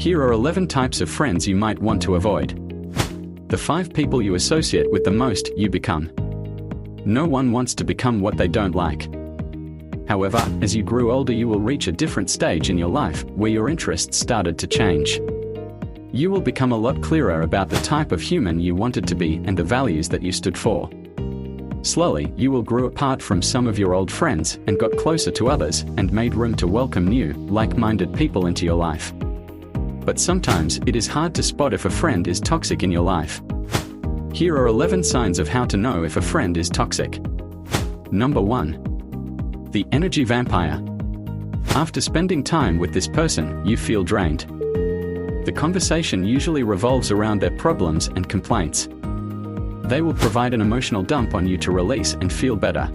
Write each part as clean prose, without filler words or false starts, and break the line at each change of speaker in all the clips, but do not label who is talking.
Here are 11 types of friends you might want to avoid. The 5 people you associate with the most, you become. No one wants to become what they don't like. However, as you grew older, you will reach a different stage in your life, where your interests started to change. You will become a lot clearer about the type of human you wanted to be and the values that you stood for. Slowly, you will grow apart from some of your old friends and got closer to others and made room to welcome new, like-minded people into your life. But sometimes, it is hard to spot if a friend is toxic in your life. Here are 11 signs of how to know if a friend is toxic. Number 1. The energy vampire. After spending time with this person, you feel drained. The conversation usually revolves around their problems and complaints. They will provide an emotional dump on you to release and feel better.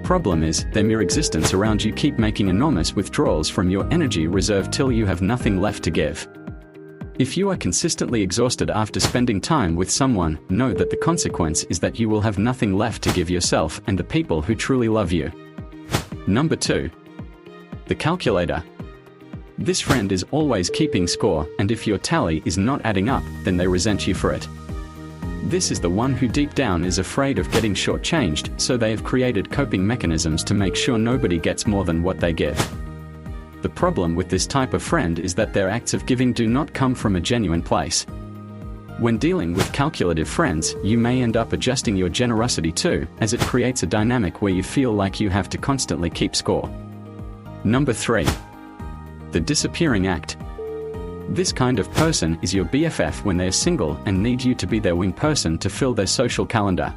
Problem is, their mere existence around you keep making enormous withdrawals from your energy reserve till you have nothing left to give. If you are consistently exhausted after spending time with someone, know that the consequence is that you will have nothing left to give yourself and the people who truly love you. Number 2. The calculator. This friend is always keeping score, and if your tally is not adding up, then they resent you for it. This is the one who deep down is afraid of getting shortchanged, so they have created coping mechanisms to make sure nobody gets more than what they give. The problem with this type of friend is that their acts of giving do not come from a genuine place. When dealing with calculative friends, you may end up adjusting your generosity too, as it creates a dynamic where you feel like you have to constantly keep score. Number 3. The disappearing act. This kind of person is your BFF when they're single and need you to be their wing person to fill their social calendar.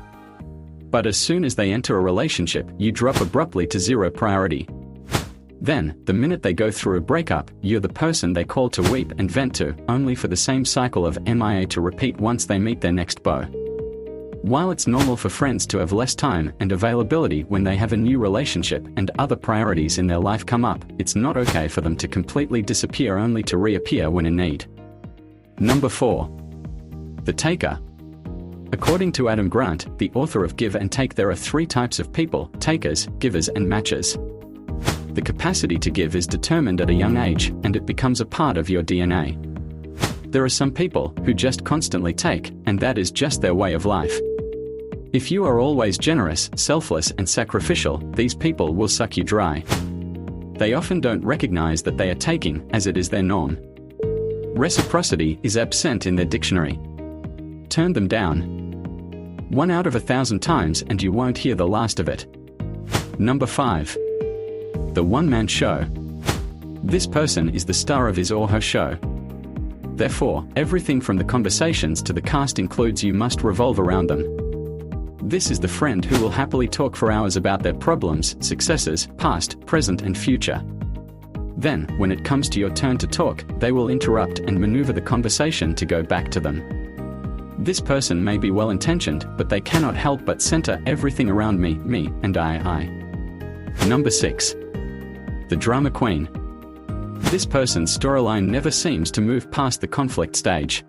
But as soon as they enter a relationship, you drop abruptly to 0 priority. Then, the minute they go through a breakup, you're the person they call to weep and vent to, only for the same cycle of MIA to repeat once they meet their next beau. While it's normal for friends to have less time and availability when they have a new relationship and other priorities in their life come up, it's not okay for them to completely disappear only to reappear when in need. Number 4. The taker. According to Adam Grant, the author of Give and Take, there are 3 types of people: takers, givers and matchers. The capacity to give is determined at a young age, and it becomes a part of your DNA. There are some people who just constantly take, and that is just their way of life. If you are always generous, selfless and sacrificial, these people will suck you dry. They often don't recognize that they are taking, as it is their norm. Reciprocity is absent in their dictionary. Turn them down 1 out of 1,000 times and you won't hear the last of it. Number 5. The one-man show. This person is the star of his or her show. Therefore, everything from the conversations to the cast includes you must revolve around them. This is the friend who will happily talk for hours about their problems, successes, past, present and future. Then, when it comes to your turn to talk, they will interrupt and maneuver the conversation to go back to them. This person may be well-intentioned, but they cannot help but center everything around me, and I. Number 6. The drama queen. This person's storyline never seems to move past the conflict stage.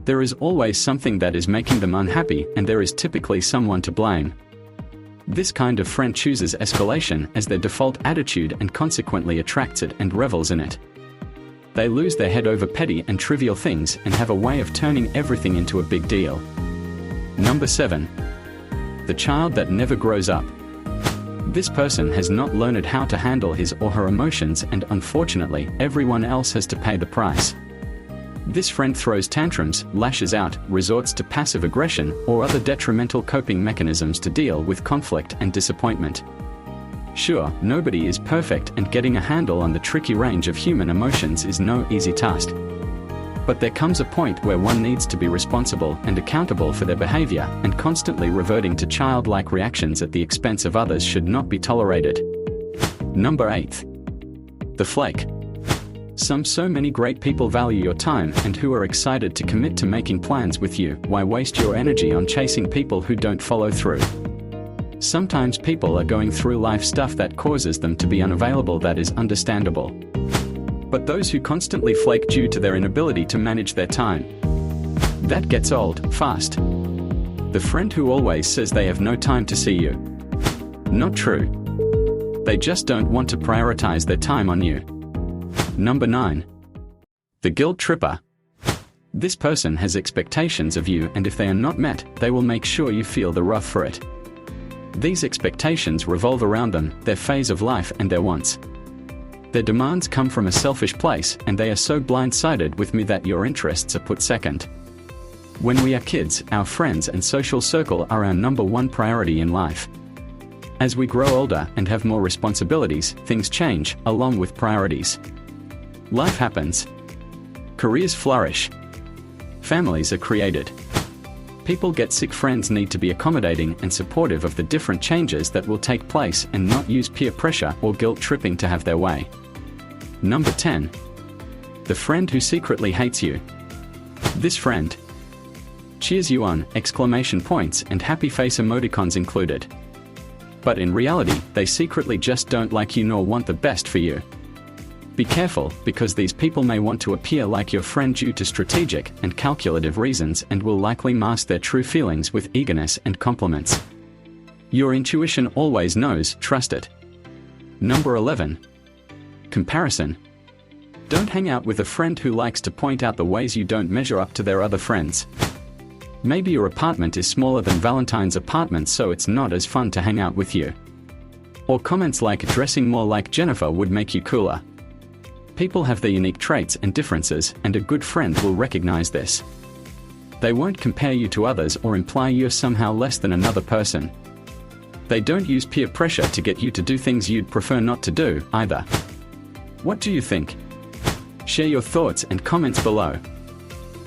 There is always something that is making them unhappy, and there is typically someone to blame. This kind of friend chooses escalation as their default attitude and consequently attracts it and revels in it. They lose their head over petty and trivial things and have a way of turning everything into a big deal. Number 7. The child that never grows up. This person has not learned how to handle his or her emotions, and unfortunately, everyone else has to pay the price. This friend throws tantrums, lashes out, resorts to passive aggression or other detrimental coping mechanisms to deal with conflict and disappointment. Sure, nobody is perfect, and getting a handle on the tricky range of human emotions is no easy task. But there comes a point where one needs to be responsible and accountable for their behavior, and constantly reverting to childlike reactions at the expense of others should not be tolerated. Number 8. The Flake. So many great people value your time and who are excited to commit to making plans with you. Why waste your energy on chasing people who don't follow through? Sometimes people are going through life stuff that causes them to be unavailable. That is understandable. But those who constantly flake due to their inability to manage their time, that gets old fast. The friend who always says they have no time to see you. Not true. They just don't want to prioritize their time on you. Number 9. The guilt tripper. This person has expectations of you, and if they are not met, they will make sure you feel the wrath for it. These expectations revolve around them, their phase of life, and their wants. Their demands come from a selfish place, and they are so blindsided with me that your interests are put second. When we are kids, our friends and social circle are our number one priority in life. As we grow older and have more responsibilities, things change, along with priorities. Life happens. Careers flourish. Families are created. People get sick. Friends need to be accommodating and supportive of the different changes that will take place and not use peer pressure or guilt tripping to have their way. Number 10. The friend who secretly hates you. This friend cheers you on, exclamation points and happy face emoticons included. But in reality, they secretly just don't like you nor want the best for you. Be careful, because these people may want to appear like your friend due to strategic and calculative reasons and will likely mask their true feelings with eagerness and compliments. Your intuition always knows, trust it. Number 11. Comparison. Don't hang out with a friend who likes to point out the ways you don't measure up to their other friends. Maybe your apartment is smaller than Valentine's apartment, so it's not as fun to hang out with you. Or comments like dressing more like Jennifer would make you cooler. People have their unique traits and differences, and a good friend will recognize this. They won't compare you to others or imply you're somehow less than another person. They don't use peer pressure to get you to do things you'd prefer not to do, either. What do you think? Share your thoughts and comments below.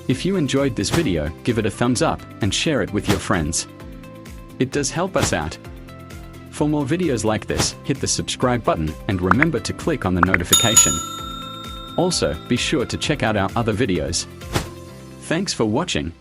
If you enjoyed this video, give it a thumbs up and share it with your friends. It does help us out. For more videos like this, hit the subscribe button and remember to click on the notification. Also, be sure to check out our other videos. Thanks for watching.